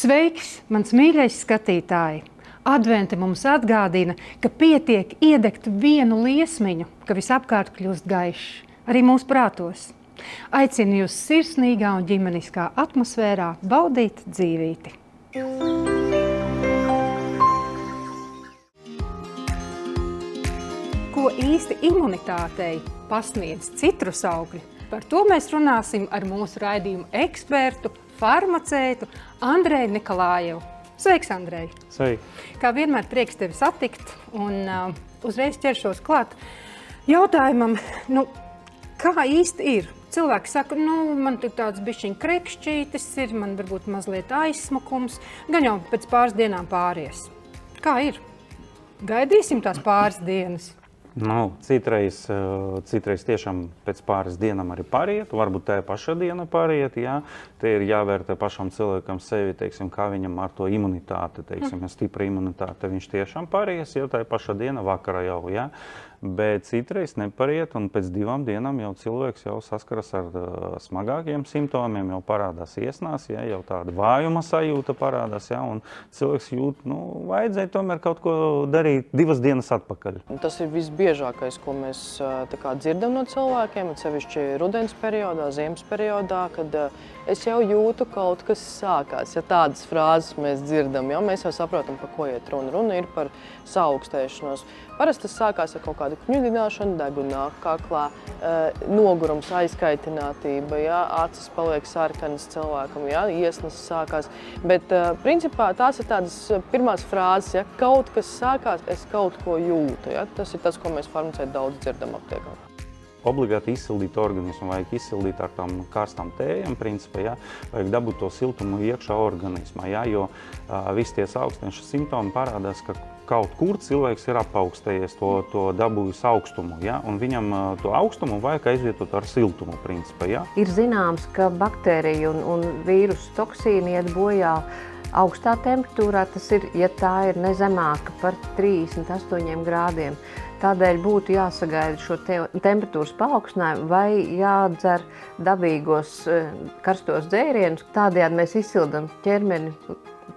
Sveiks, mans mīļais skatītāji! Adventi mums atgādina, ka pietiek iedegt vienu liesmiņu, ka visapkārt kļūst gaišs, arī mūsu prātos. Aicinu jūs sirsnīgā un ģimeniskā atmosfērā baudīt dzīvīti. Ko īsti imunitātei pasniedz citrusaugļi? Par to mēs runāsim ar mūsu raidījumu ekspertu, farmaceitu Andreju Nikolājevu. Sveiks, Andrej! Sveiki! Kā vienmēr prieks tevi satikt un uzreiz ķeršos klāt jautājumam, kā īsti ir? Cilvēki saka, man tik tāds bišķiņ krekšķītis ir, man varbūt mazliet aizsmakums, gan jau pēc pāris dienām pāries. Kā ir? Gaidīsim tās pāris dienas. Citreiz tiešām pēc pāris dienām arī pariet, varbūt tajā pašā diena pariet, jā. Te ir jāvērtē pašam cilvēkam sevi, teiksim, kā viņam ar to imunitāti, teiksim, stipra imunitāte, viņš tiešām paries, jau tajā pašā diena vakarā jau, jā. Bet citreiz nepariet, un pēc 2 dienām jau cilvēks jau saskaras ar smagākiem simptomiem, jau parādās iesnās, jā, jau tāda vājuma sajūta parādās, jā, un cilvēks jūt, vajadzēja tomēr kaut ko darīt 2 dienas atpakaļ. Tas ir visbiežākais, ko mēs dzirdam no cilvēkiem, sevišķi rudens periodā, ziemas periodā, kad es jau jūtu, kaut kas sākās. Ja tādas frāzes mēs dzirdam, ja mēs jau saprotam, par ko iet runa. Runa ir par saaugstēšanos. Parasti tas sākās ar kaut kādu kņudināšanu, degunu kaklā, nogurums, aizkaitinātība, ja, acis paliek sarkanas cilvēkam, ja, iesnas sākās. Bet principā tās ir tādas pirmās frāzes, ja kaut kas sākās, es kaut ko jūtu. Ja. Tas ir tas, ko mēs farmaceiti daudz dzirdam aptiekā. Obligāti izsildīt organismu, vajag izsildīt ar tām karstām tējām, principā, jā, vajag dabūt to siltumu iekšā organismā, jā, jo visi tie augstēšanas simptomi parādās, ka kaut kur cilvēks ir apaugstējies to dabūjis augstumu, jā, un viņam to augstumu vajag aizvietot ar siltumu, principā, jā. Ir zināms, ka baktēriju un vīrusu toksīni iet bojā augstā temperatūrā, tas ir, ja tā ir nezemāka par 38 grādiem. Tādēļ būtu jāsagaida šo temperatūras paaugstinājumu vai jādzer dabīgos karstos dzērienus. Tādējādi mēs izsildam ķermeni,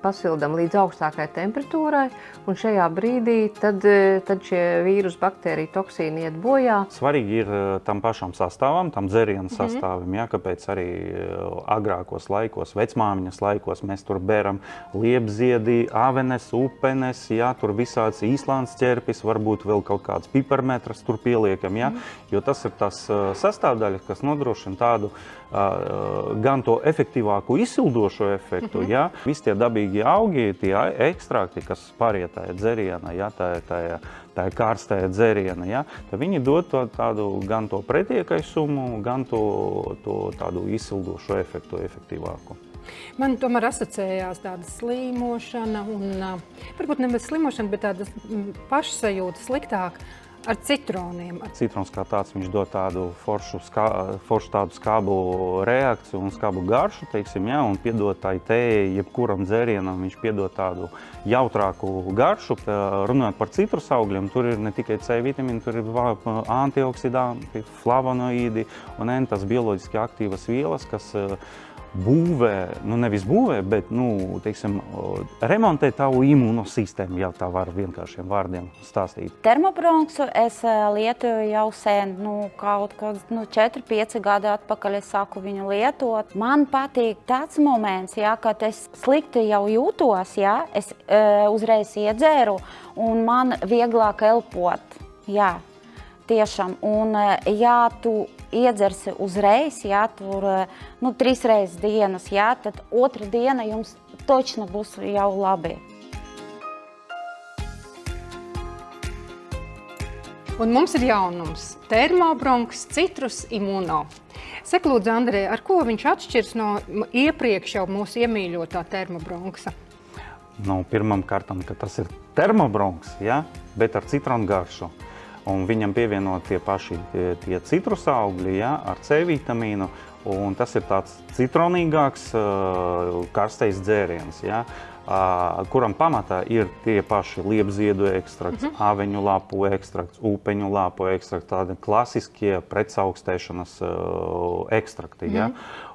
pasildam līdz augstākai temperatūrai, un šajā brīdī tad šie vīrusu baktēriju toksīni iet bojā. Svarīgi ir tam pašam sastāvam, tam dzērienu sastāvam, jā, kāpēc arī agrākos laikos, vecmāmiņas laikos mēs tur bēram liepziedi, avenes, upenes, jā, tur visāds īslands ķerpis, varbūt vēl kaut kāds piparmetras tur pieliekam, jā, jo tas ir tas sastāvdaļas, kas nodrošina tādu gan to efektīvāku izsildošo efektu, jā, visi tie dabīgi augi, tie ekstrakti, kas pāriet tajā dzērienā, jā, tā karstajā dzērienā, jā, tad viņi dod tādu gan to pretiekaisumu, gan to tādu izsildošo efektu efektīvāku. Man tomēr asociējās tāda slīmošana un, varbūt nevis slīmošana, bet tāda pašsajūta sliktāk ar citroniem. Citrons kā tāds, viņš dod tādu foršu tādu skābu reakciju un skābu garšu, teiksim, jā, un piedod tai tējai, jebkuram dzērienam, viņš piedod tādu jautrāku garšu. Runājot par citrusaugļiem, tur ir ne tikai C vitamīni, tur ir antioksidanti, flavonoīdi un tas bioloģiski aktīvas vielas, kas būvē, nevis būvē, bet, teiksim, remontē tavu imūnosistēmu, ja tā var vienkāršiem vārdiem stāstīt. Termobronksu es lietoju jau sen, kaut kāds 4-5 gadi atpakaļ es sāku viņu lietot. Man patīk tāds moments, ja, kad es slikti jau jūtos, ja, es uzreiz iedzēru un man vieglāk elpot, jā. Tiešām, un ja tu iedzersi uzreiz, ja tur 3 reizes dienas, ja, tad otra diena jums točni būs jau labi. Un mums ir jaunums – Termobronks Citrus Immuno. Saka, lūdzu, Andrej, ar ko viņš atšķirs no iepriekš jau mūsu iemīļotā Termobronksa? Pirmam kārtam, ka tas ir Termobronks, ja, bet ar citronu garšu. Un viņam pievienot tie paši tie citrusaugļi, ja, ar C vitamīnu, un tas ir tāds citronīgāks karstais dzēriens. Ja. kuram pamatā ir tie paši liepziedu ekstrakts, aveņu lapu ekstrakts, upeņu lapu ekstrakts, tādi klasiskie pretsaukstēšanas ekstrakti. Ja?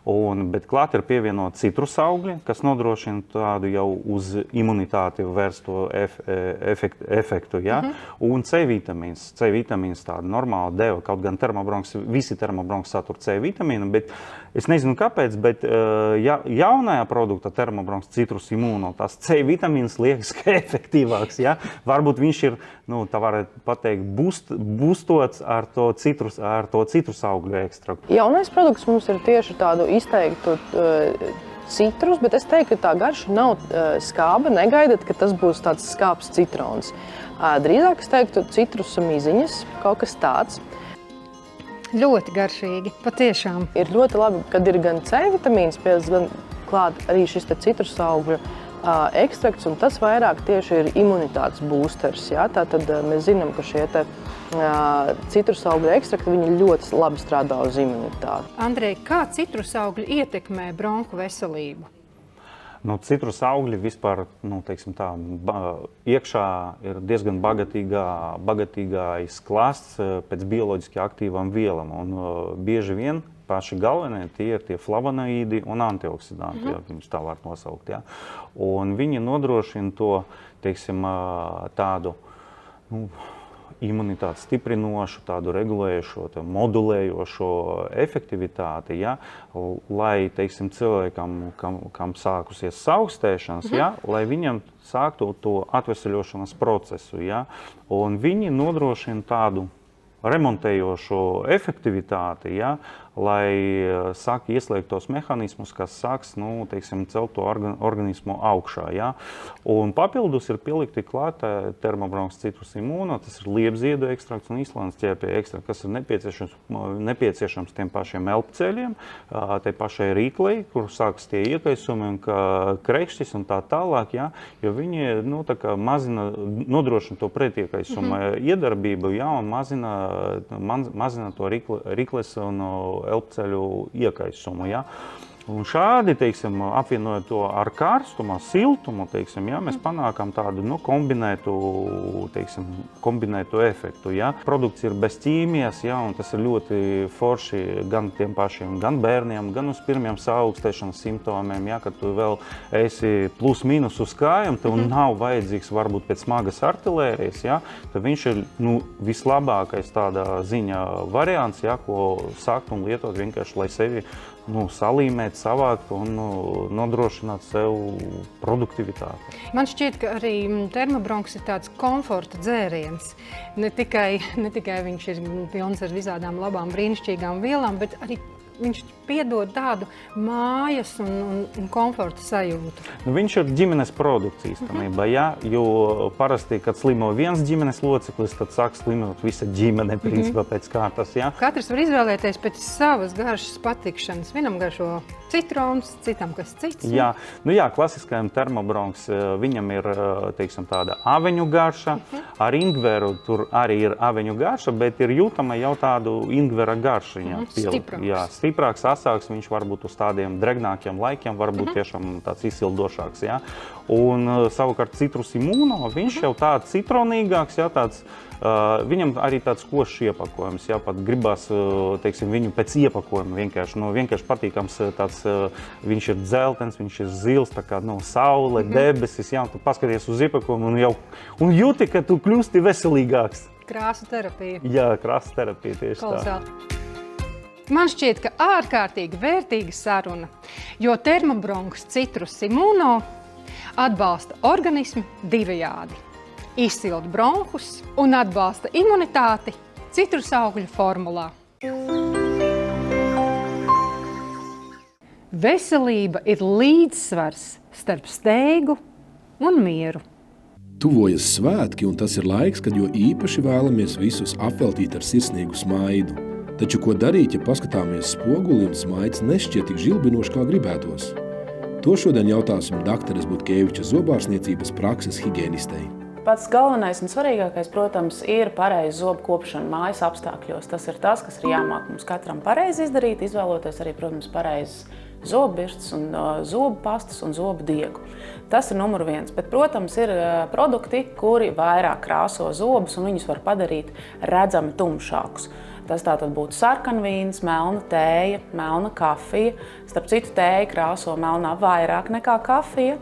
Bet klāt ir pievienot citrus augļi, kas nodrošina tādu jau uz imunitāti vērsto efektu. Ja? Un C vitamīns. C vitamīns tāda normāla deva, kaut gan visi termobronks satur C vitamīnu, bet es nezinu kāpēc, bet jaunajā produktā termobronks citrus imūno, tās C vitamīns liekas, ka efektīvāks. Ja? Varbūt viņš ir, tā varētu pateikt, būstots ar to citrus augļu ekstraktu. Jaunais produkts mums ir tieši tādu izteiktu citrus, bet es teiktu, ka tā garša nav skāba. Negaidat, ka tas būs tāds skābs citrons. Drīzāk es teiktu citrusa miziņas, kaut kas tāds. Ļoti garšīgi, patiešām. Ir ļoti labi, kad ir gan C vitamīns, gan klāt arī šis citrus augļu ekstrakts, un tas vairāk tieši ir imunitātes boosters. Ja? Tātad mēs zinām, ka šie citrus augļu ekstrakti viņi ļoti labi strādā uz imunitāti. Andrej, kā citrus augļi ietekmē bronhu veselību? Citrus augļi vispār, teiksim tā, iekšā ir diezgan bagatīgais klāsts pēc bioloģiski aktīvām vielām. Un bieži vien paši galvenie tie ir tie flavonoīdi un antioksidanti, ja viņus tā var nosaukt. Ja? Un viņi nodrošina to, teiksim, tādu imunitāti stiprinošu, tādu regulējošo, modulējošo efektivitāti, ja? Lai, teiksim, cilvēkam, kam sākusies saaugstēšanas, ja? Lai viņam sāktu to atveseļošanas procesu. Ja? Un viņi nodrošina tādu remontējošo efektivitāti, ja? Lai sāk ieslēgt tos mehānismus, kas sāks, teiksim, celt to organismu augšā. Ja? Un papildus ir pielikti klāt termobronks citrus imūno, tas ir liepziedu ekstrakts un Īslandes ķēpja ekstrakts, kas ir nepieciešams tiem pašiem elpceļiem, tai pašai rīklei, kur sākas tie iekaisumi un krekšķis un tā tālāk, ja? Jo viņi nodrošina to pretiekaisuma iedarbību, ja? Un mazina to rīkles un elpceļu iekaisumu. Ja? Un šādi, teiksim, apvienojot to ar karstumu, siltumu, teiksim, ja, mēs panākam tādu kombinētu efektu. Ja. Produkts ir bez ķīmijas, ja, un tas ir ļoti forši gan tiem pašiem, gan bērniem, gan uz pirmiem saaugstēšanas simptomiem. Ja, kad tu vēl esi plus mīnus uz kājām, tev nav vajadzīgs varbūt pēc smagas artilērijas, ja, tad viņš ir vislabākais tādā ziņa variants, ja, ko sākt un lietot vienkārši, lai sevi salīmēt, savākt un nodrošināt sev produktivitāti. Man šķiet, ka arī termobronks ir tāds komforta dzēriens. Ne tikai viņš ir pilns ar visādām labām, brīnišķīgām vielām, bet arī viņš piedod tādu mājas un komforta sajūtu. Viņš ir ģimenes produkts īstenībā, ja? Jo parasti, kad slimo viens ģimenes loceklis, tad sāk slimot visa ģimene, principā pēc kārtas. Ja? Katrs var izvēlēties pēc savas garšas patikšanas. Vienam garšo citrons, citam kas cits. Jā, klasiskajam termobronks viņam ir, teiksim, tāda aveņu garša. Ar ingveru tur arī ir aveņu garša, bet ir jūtama jau tādu ingvera garšiņa. Stiprāks, asāks, viņš varbūt uz tādiem dregnākiem laikiem, varbūt tiešām tāds izsildošāks. Ja? Un savukārt citrus imūno, viņš jau tāds citronīgāks, ja, tāds, viņam arī tāds košs iepakojums, ja, pat gribas, teiksim, viņu pēc iepakojuma vienkārši patīkams, tāds, viņš ir dzeltens, viņš ir zils, tā kā, saule, debesis, ja, un tu paskaties uz iepakojumu un jūti, ka tu kļūsti veselīgāks. Krāsu terapija. Jā, krāsu terapija, tieši Kolosāli. Tā. Man šķiet, ka ārkārtīgi vērtīga saruna, jo termobronks citrus imūno atbalsta organismu divējādi. Izsild bronhus un atbalsta imunitāti citrus augļu formulā. Veselība ir līdzsvars starp steigu un mieru. Tuvojas svētki, un tas ir laiks, kad jo īpaši vēlamies visus apveltīt ar sirsnīgu smaidu. Taču ko darīt, ja paskatāmies spoguli un smaids nešķiet tik žilbinoši, kā gribētos? To šodien jautāsim dakteres Butkeviča zobārstniecības prakses higienistei. Pats galvenais un svarīgākais, protams, ir pareiza zobu kopšana mājas apstākļos. Tas ir tas, kas ir jāmāk mums katram pareizi izdarīt, izvēloties arī, protams, pareizes zobu birstes un zobu pastas un zobu diegu. Tas ir numur 1. Bet, protams, ir produkti, kuri vairāk krāso zobus un viņus var padarīt redzami tumšākus. Tas tātad būtu sarkanvīns, melna tēja, melna kafija. Starp citu, tēja krāso melnā vairāk nekā kafija.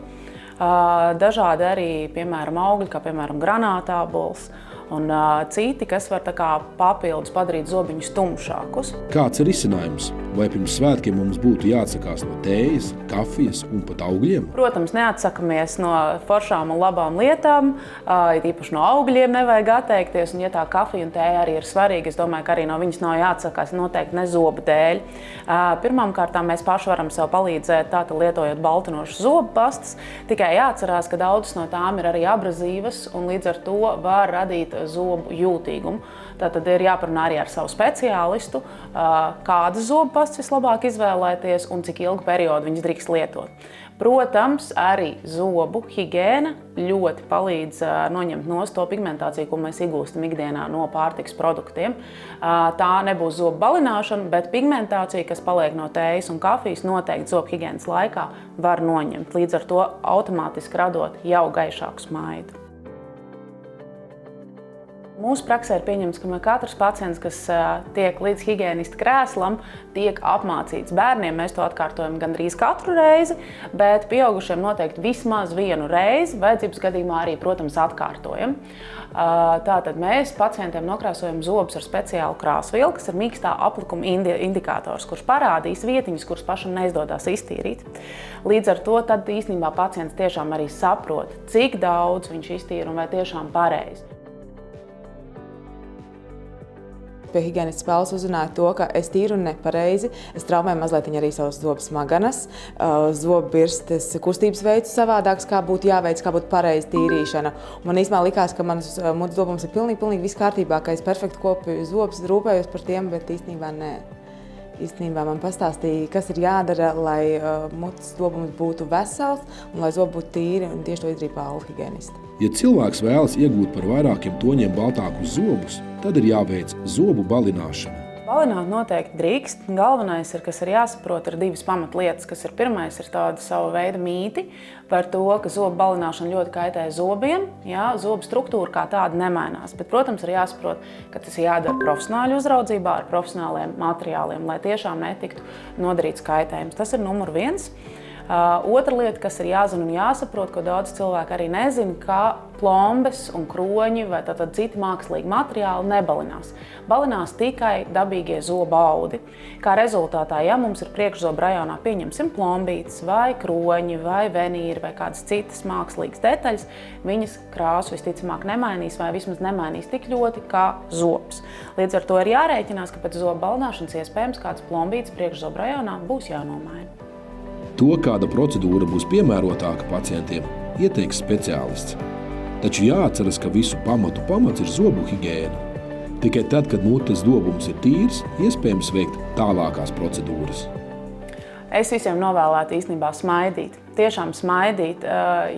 Dažādi arī, piemēram, augļi, kā piemēram granātābols un citi, kas var tā kā papildus padarīt zobiņus tumšākus. Kāds ir risinājums? Vai pirms svētkiem mums būtu jāatsakās no tējas, kafijas un pat augļiem? Protams, neatsakamies no foršām un labām lietām, īpaši no augļiem nevajag atteikties, un ja tā kafija un tēja arī ir svarīga, es domāju, ka arī no viņas nav jāatsakās, noteikti ne zobu dēļ. Pirmām kārtām mēs paši varam sev palīdzēt, tātad lietojot baltinošas zobu pastas, tikai jāatcerās, ka daudzas no tām ir arī abrazīvas, un līdz ar to var radīt zobu jūtīgumu. Tātad ir jāparunā arī ar savu speciālistu, kādas zobu pastas vislabāk izvēlēties un cik ilgu periodu viņas drīkst lietot. Protams, arī zobu higiēna ļoti palīdz noņemt nost to pigmentāciju, ko mēs iegūstam ikdienā no pārtikas produktiem. Tā nebūs zobu balināšana, bet pigmentācija, kas paliek no tējas un kafijas, noteikti zobu higiēnas laikā var noņemt, līdz ar to automātiski radot jau gaišāku smaidu. Mūsu praksē ir pieņemts, ka katrs pacients, kas tiek līdz higiēnista krēslam, tiek apmācīts. Bērniem mēs to atkārtojam gandrīz katru reizi, bet pieaugušiem noteikti vismaz vienu reizi, vajadzības gadījumā arī, protams, atkārtojam. Tātad mēs pacientiem nokrāsojam zobus ar speciālu krāsvielu, kas ir mīkstā aplikuma indikators, kurš parādīs vietiņas, kuras pašam neizdodas iztīrīt. Līdz ar to tad īstenībā pacients tiešām arī saprot, cik daudz viņš iztīra un vai tiešām pareizi. Pie higiēnistas spēles uzzināju to, ka es tīru nepareizi, es traumēju mazliet arī savas zobu smagenes, zobu birstes kustības veids savādāks, kā būtu jāveic, kā būtu pareizi tīrīšana. Man īstenībā likās, ka manas mutes zobums ir pilnīgi viss kārtībā, ka es perfekti kopju zobus, rūpējos par tiem, bet īstenībā nē. Īstenībā man pastāstīja, kas ir jādara, lai mutes zobums būtu vesels un lai zobi būtu tīri, un tieši to izdarīja Paula higiēnista. Ja cilvēks vēlas iegūt par vairākiem toņiem baltākus zobus, tad ir jāveic zobu balināšana. Balināt noteikti drīkst. Galvenais, kas ir jāsaprot, ir divas pamatlietas, kas ir pirmais, ir tāda sava veida mīti par to, ka zobu balināšana ļoti kaitē zobiem. Jā, zobu struktūra kā tāda nemainās, bet, protams, ir jāsaprot, ka tas ir jādara profesionāļu uzraudzībā ar profesionāliem materiāliem, lai tiešām netiktu nodarīts kaitējums. Tas ir numur 1. Otra lieta, kas ir jāzina un jāsaprot, ko daudz cilvēku arī nezina, ka plombes un kroņi vai tātad citi mākslīgi materiāli nebalinās. Balinās tikai dabīgie zobu audi. Kā rezultātā, ja mums ir priekšzobu rajonā pieņemsim plombītes vai kroņi vai venīri vai kādas citas mākslīgas detaļas, viņas krāsu visticamāk nemainīs vai vismaz nemainīs tik ļoti kā zobs. Līdz ar to ir jārēķinās, ka pēc zobu balināšanas iespējams kāds plombītes priekšzobu rajonā būs jānomaina. To, kāda procedūra būs piemērotāka pacientiem, ieteiks speciālists. Taču jāatceras, ka visu pamats ir zobu higiēna. Tikai tad, kad mutes zobums ir tīrs, iespējams veikt tālākās procedūras. Es visiem novēlētu īstenībā smaidīt. Tiešām smaidīt,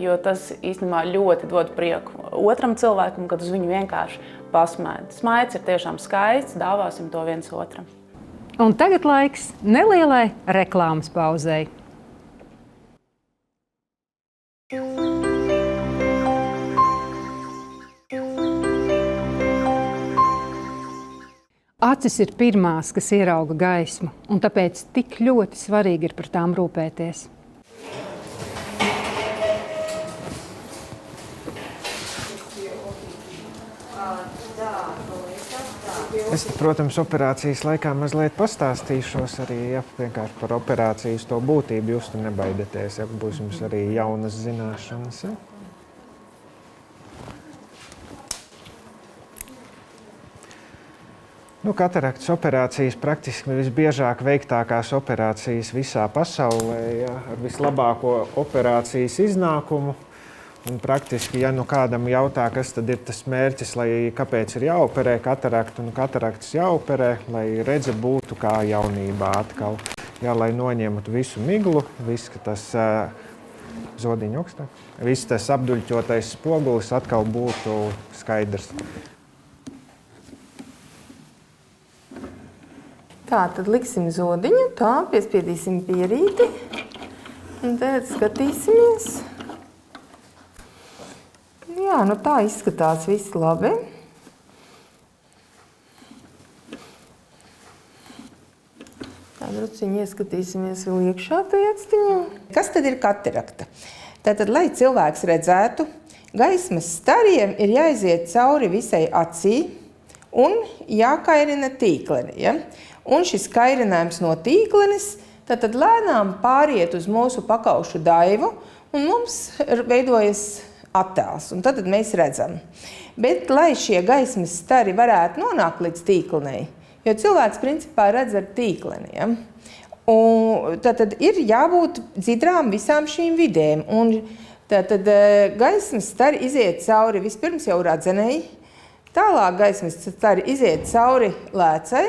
jo tas īstenībā ļoti dod prieku otram cilvēkam, kad uz viņu vienkārši pasmaida. Smaids ir tiešām skaists, dāvāsim to viens otram. Un tagad laiks nelielai reklāmas pauzei. Acis ir pirmās, kas ierauga gaismu, un tāpēc tik ļoti svarīgi ir par tām rūpēties. Es, protams, operācijas laikā mazliet pastāstīšos arī vienkārši par operācijas to būtību. Jūs tur nebaidieties, būs jums arī jaunas zināšanas. Kataraktas operācijas praktiski visbiežāk veiktākās operācijas visā pasaulē, ar vislabāko operācijas iznākumu. Un praktiski, ja kādam jautā, kas tad ir tas mērķis, kāpēc ir jāoperē katarakta un kataraktas jāoperē, lai redze būtu kā jaunībā atkal. Lai noņemtu visu miglu, viss, ka tas zodiņa augstāk. Viss tas apduļķotais spogulis atkal būtu skaidrs. Tā, tad liksim zodiņu, tā, piespiedīsim pierīti. Un tad skatīsimies. Jā, nu tā izskatās viss labi. Tā druciņi ieskatīsimies vēl iekšā tajā actiņā. Kas tad ir katarakta? Tātad, lai cilvēks redzētu, gaismas stariem ir jāiziet cauri visai acī un jākairina tīkleni. Ja? Un šis kairinājums no tīklenes tad lēnām pāriet uz mūsu pakaušu daivu un mums veidojas attēls. Un tad mēs redzam. Bet, lai šie gaismas stari varētu nonākt līdz tīklenei, jo cilvēks principā redz ar tīkleni, ja? Un tad ir jābūt dzidrām visām šīm vidēm. Un tad gaismas stari iziet cauri vispirms jau radzenei, tālāk gaismas stari iziet cauri lēcai,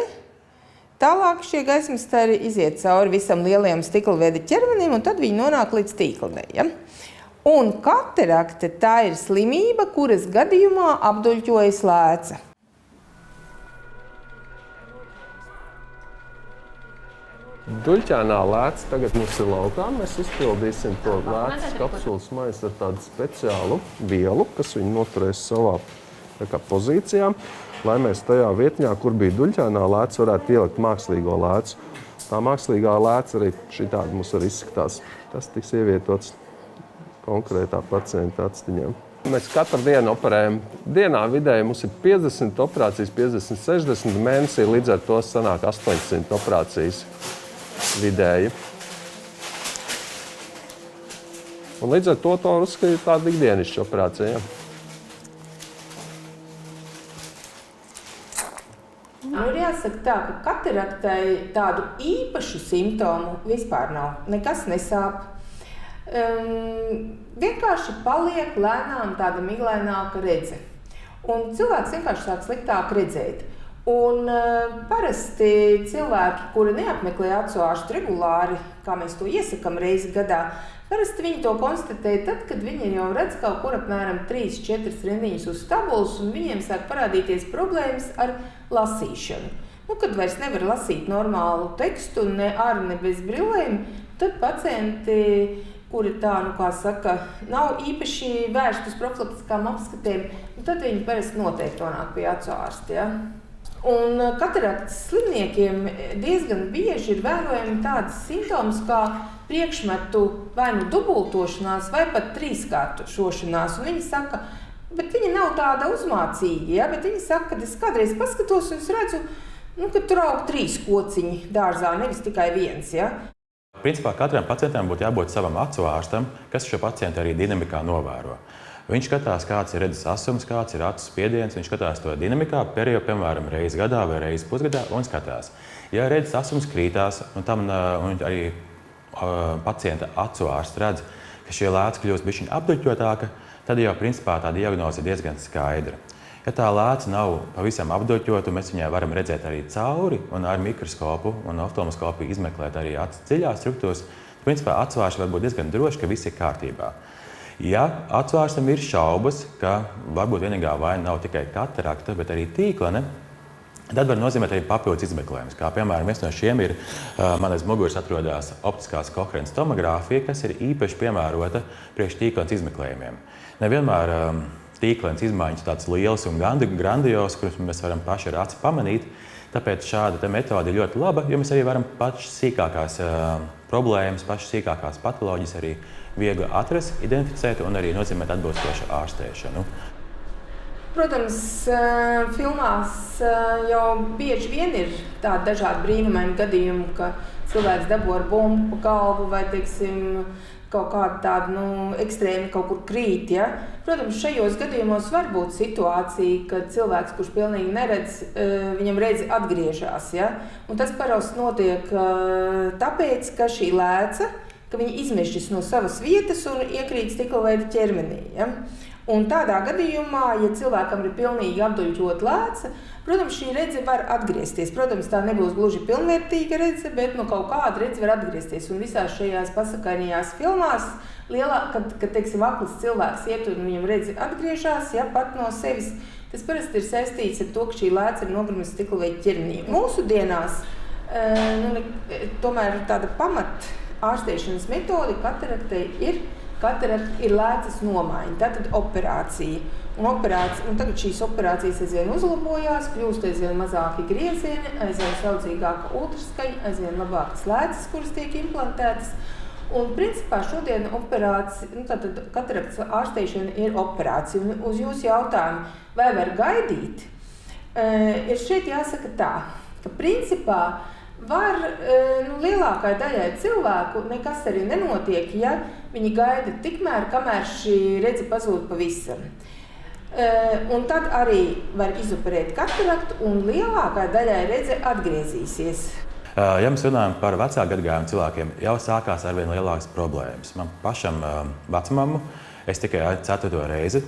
tālāk šie gaismas stari iziet cauri visam lielajam stiklveida ķermenim, un tad viņi nonāk līdz tīklenei. Ja? Un katarakte tā ir slimība, kuras gadījumā apduļķojas lēca. Duļķēnā lēca tagad mums ir laukā. Mēs izpildīsim to lēcas kapsulas maisu ar tādu speciālu vielu, kas viņu noturēs savā pozīcijā, lai mēs tajā vietņā, kur bija duļķēnā lēca, varētu ielikt mākslīgo lēcu. Tā mākslīgā lēca arī šitādi mums arī izskatās. Tas tiks ievietots konkrētā pacienta actiņām. Mēs katru dienu operējam. Dienā vidēji mums ir 50 operācijas, 50, 60 mēnesī, līdz ar to sanāk 800 operācijas vidēji. Un līdz ar to uzskatīt tāda ikdienišķa operācija. Ja? Nu, ir jāsaka tā, ka kataraktai tādu īpašu simptomu vispār nav. Nekas nesāp. Vienkārši paliek lēnām tāda miglaināka redze. Un cilvēks vienkārši sāk sliktāk redzēt. Un parasti cilvēki, kuri neapmeklē acu ārstu regulāri, kā mēs to iesakam reizi gadā, parasti viņi to konstatē tad, kad viņi jau redz kaut kur apmēram 3-4 rindiņas uz tabulas, un viņiem sāk parādīties problēmas ar lasīšanu. Nu, kad vairs nevar lasīt normālu tekstu, ne ar, ne bez brillēm, tad pacienti, kuri tā, nu kā saka, nav īpaši vērsti uz profilaktiskām apskatēm, tad viņi parasti noteikti nonāk pie acu ārsta. Ja? Un kataraktas slimniekiem diezgan bieži ir vērojami tādas simptomas kā priekšmetu vai nu dubultošanās, vai pat trīskārtošanās. Un viņi saka, bet viņi nav tāda uzmācīgi, ja? Bet viņi saka, ka es kādreiz paskatos un es redzu, ka tur aug 3 kociņi dārzā, nevis tikai 1. Ja? Principā katram pacientam būtu jābūt savam acu ārstam, kas šo pacientu arī dinamikā novēro. Viņš skatās, kāds ir redzes asums, kāds ir acu spiediens, viņš skatās to dinamikā, periodu, piemēram, reizi gadā vai reizi pusgadā, un skatās. Ja redzes asums krītās, un arī pacienta acu ārsts redz, ka šie lēca kļūst bišķiņ apduļķotāka, tad jau principā tā diagnoze ir diezgan skaidra. Ja tā lēca nav pavisam apduļķota, mēs viņai varam redzēt arī cauri un ar mikroskopu un oftalmoskopiju izmeklēt arī acu dziļās struktūras. Principā acu ārsts var būt diezgan droši, ka viss ir kārtībā. Ja acu ārstam ir šaubas, ka varbūt vienīgā vaina nav tikai katarakta, bet arī tīklene, tad var nozīmēt arī papildus izmeklējumus. Kā piemēram, viens no šiem ir man aiz muguras atrodas optiskās koherences tomogrāfija, kas ir īpaši piemērota priekš tīklenes izmeklējumiem. Nevienmēr tīklenes izmaiņas tāds liels un grandios, kurus mēs varam paši ar aci pamanīt. Tāpēc šāda metode ir ļoti laba, jo mēs arī varam pašas sīkākās problēmas, pašas sīkākās patoloģijas arī viegli atrast, identificēt un arī nozīmēt atbilstošu ārstēšanu. Protams, filmās jau bieži vien ir tādi dažādi brīnumaini gadījumi, ka cilvēks dabū ar bumbu pa galvu vai, teiksim, kaut kāda tāda, ekstrēmi kaut kur krīt, ja? Protams, šajos gadījumos var būt situācija, kad cilvēks, kurš pilnīgi neredz, viņam redzi atgriežās, ja? Un tas parasti notiek tāpēc, ka šī lēca, ka viņa izmežģis no savas vietas un iekrīt stiklaveida ķermenī, ja? Un tādā gadījumā, ja cilvēkam ir pilnīgi apduļķota lēca, protams, šī redze var atgriezties. Protams, tā nebūs gluži pilnvērtīga redze, bet kaut kāda redze var atgriezties. Un visās šajās pasakainajās filmās, kad teiksim, akls cilvēks iet un viņam redze atgriežās, pat no sevis, tas parasti ir saistīts ar to, ka šī lēca ir nogrimusi stikla ķermenī. Mūsu dienās tomēr tāda pamat ārstēšanas metode kataraktei ir lēcas nomaiņa, tātad operācija. Un tagad šīs operācijas aizvien uzlabojās, kļūst aizvien mazāki griezieni, aizvien saudzīgāka ultraskaņa, aizvien labākas lēcas, kuras tiek implantētas. Un principā šodien kataraktas ārstēšana ir operācija. Un uz jūsu jautājumu, vai var gaidīt, ir šeit jāsaka tā, ka principā var lielākai daļai cilvēku nekas arī nenotiek, ja viņi gaida tikmēr, kamēr šī redze pazūd pavisam. Un tad arī var izoperēt kataraktu un lielākai daļai redze atgriezīsies. Ja mēs runājam par vecāku gadagājumu cilvēkiem, jau sākās arvien lielākas problēmas. Man pašam vecmammu es tikai 4. reizi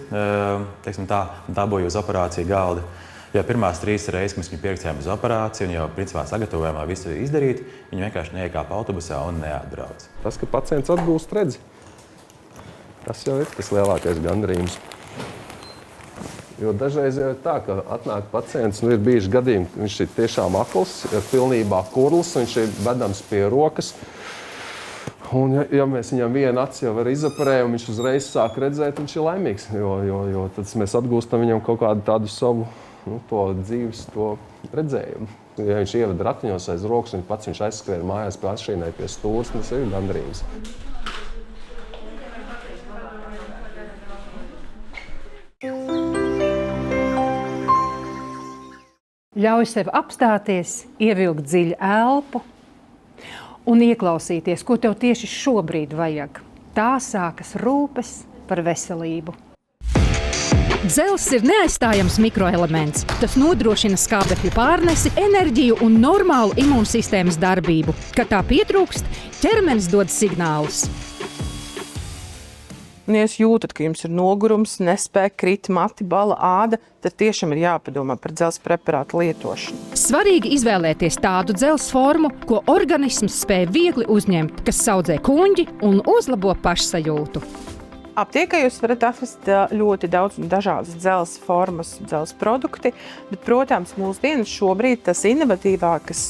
dabūju uz operāciju galda. Jo pirmās 3 reizes, kad mēs viņu pierakstījām uz operāciju un jau principā sagatavojām, lai visu izdarītu, viņi vienkārši neiekāpa autobusā un neatbrauc. Tas, ka pacients atgūst redzi, tas jau ir tas lielākais gandarījums. Jo dažreiz jau ir tā, ka atnāk pacients, ir bijuši gadījumi, viņš ir tiešām akls, ir pilnībā kurls, viņš ir vedams pie rokas. Un ja mēs viņam vienu aci jau izoperējam, viņš uzreiz sāk redzēt, viņš ir laimīgs, jo tad mēs atgūstam viņam kaut kādu tādu savu to dzīves redzējumu. Ja viņš ievada ratiņos aiz rokas un pats viņš aizskrien mājās pie atšķīnai pie stūres, tas ir gandarījums. Ļauj sev apstāties, ievilkt dziļu elpu un ieklausīties, ko tev tieši šobrīd vajag. Tā sākas rūpes par veselību. Dzelzs ir neaizstājams mikroelements. Tas nodrošina skābekļu pārnesi, enerģiju un normālu imūnsistēmas darbību. Kad tā pietrūkst, ķermenis dod signālus. Un, ja jūs jūtat, ka jums ir nogurums, nespēja, krīt mati, bala, āda, tad tiešām ir jāpadomā par dzelzs preparātu lietošanu. Svarīgi izvēlēties tādu dzelzs formu, ko organisms spēj viegli uzņemt, kas saudzē kuņģi un uzlabo pašsajūtu. Aptiekā jūs varat atrast ļoti daudz dažādas dzelzs formas, dzelzs produkti, bet, protams, mūsdienas šobrīd tas inovatīvākas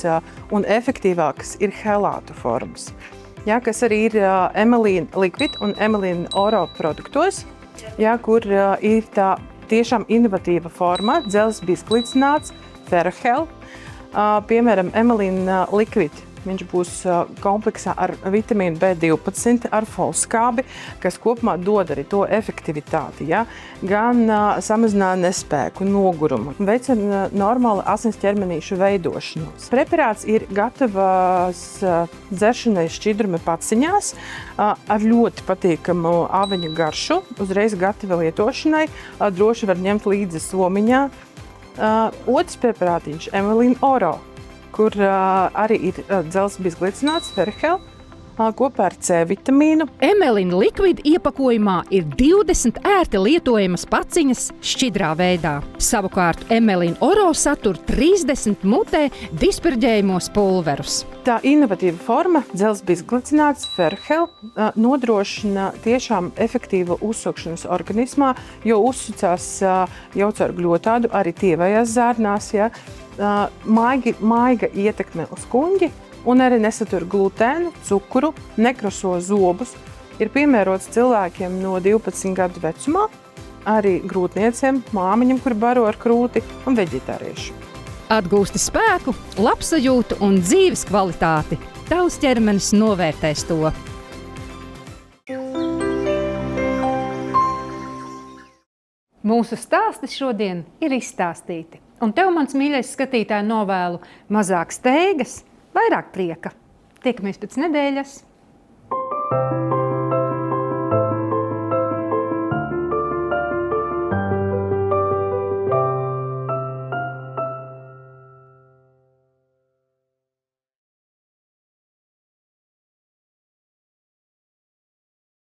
un efektīvākas ir helātu formas. Kas arī ir Emelīna Liquid un Emelīna Oro produktos, kur ir tā tiešām inovatīva forma, dzelzs bisglicināts, Ferrohel, piemēram, Emelīna Liquid. Viņš būs kompleksā ar vitamīnu B12, ar folskābi, kas kopumā dod arī to efektivitāti, gan samazina nespēku, nogurumu, veicina normālu asins ķermenīšu veidošanos. Preparāts ir gatavs dzeršanai šķidruma paciņās ar ļoti patīkamu aveņu garšu, uzreiz gatava lietošanai, droši var ņemt līdzi somiņā. Otrs preparātiņš, Emelīna Oro, kur arī ir dzelzs bisglicināts, Ferrohel, kopā ar C vitamīnu. Emelīna Liquid iepakojumā ir 20 ērti lietojamas paciņas šķidrā veidā. Savukārt Emelīna Oro satur 30 mutē disperģējumos pulverus. Tā inovatīva forma, dzelzs bisglicināts, Ferrohel, nodrošina tiešām efektīvu uzsukšanas organismā, jo uzsucās jau caur gļotādu, arī tievajās zārnās, maiga ietekme uz kuņģi un arī nesatur glutēnu, cukuru, nekroso zobus. Ir piemērots cilvēkiem no 12 gadu vecumā, arī grūtniecēm, māmiņam, kuri baro ar krūti, un veģetārieši. Atgūsti spēku, labsajūtu un dzīves kvalitāti. Tavs ķermenis novērtēs to. Mūsu stāsti šodien ir izstāstīti. Un tev, mans mīļais skatītāji, novēlu mazāk steigas, vairāk prieka. Tiekamies pēc nedēļas.